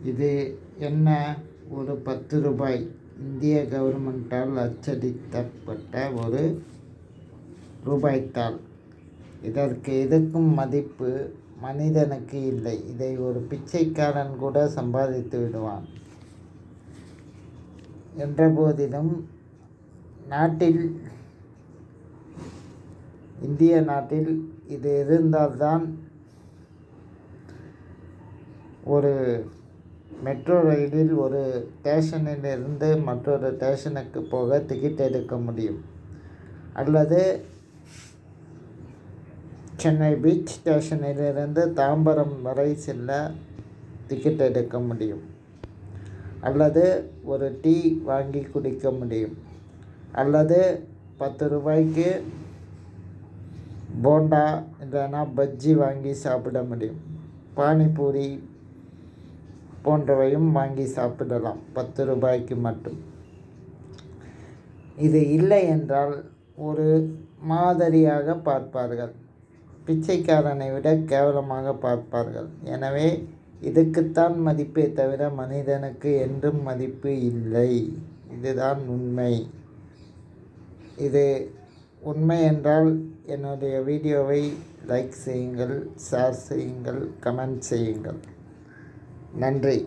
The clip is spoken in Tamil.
இது என்ன? ஒரு 10 ரூபாய் இந்திய கவர்மெண்ட்டால் அச்சடிக்கப்பட்ட ஒரு ரூபாய்த்தாள். இதற்கு எதுக்கும் மதிப்பு மனிதனுக்கு இல்லை. இதை ஒரு பிச்சைக்காரன் கூட சம்பாதித்து விடுவான். என்ற போதிலும் இந்திய நாட்டில் இது இருந்தால்தான் ஒரு மெட்ரோ ரயிலில் ஒரு ஸ்டேஷனிலிருந்து மற்றொரு ஸ்டேஷனுக்கு போக டிக்கெட் எடுக்க முடியும். அல்லது சென்னை பீச் ஸ்டேஷனிலிருந்து தாம்பரம் வரை செல்ல டிக்கெட் எடுக்க முடியும். அல்லது ஒரு டீ வாங்கி குடிக்க முடியும். அல்லது 10 ரூபாய்க்கு போண்டா இல்லைன்னா பஜ்ஜி வாங்கி சாப்பிட முடியும். பானிபூரி போன்றவையும் வாங்கி சாப்பிடலாம் 10 ரூபாய்க்கு மட்டும். இது இல்லை என்றால் ஒரு மாதிரியாக பார்ப்பார்கள். பிச்சைக்காரனை விட கேவலமாக பார்ப்பார்கள். எனவே இதுக்குத்தான் மதிப்பே தவிர மனிதனுக்கு என்றும் மதிப்பு இல்லை. இதுதான் உண்மை. இது உண்மை என்றால் என்னுடைய வீடியோவை லைக் செய்யுங்கள், ஷேர் செய்யுங்கள், கமெண்ட் செய்யுங்கள். நன்றி.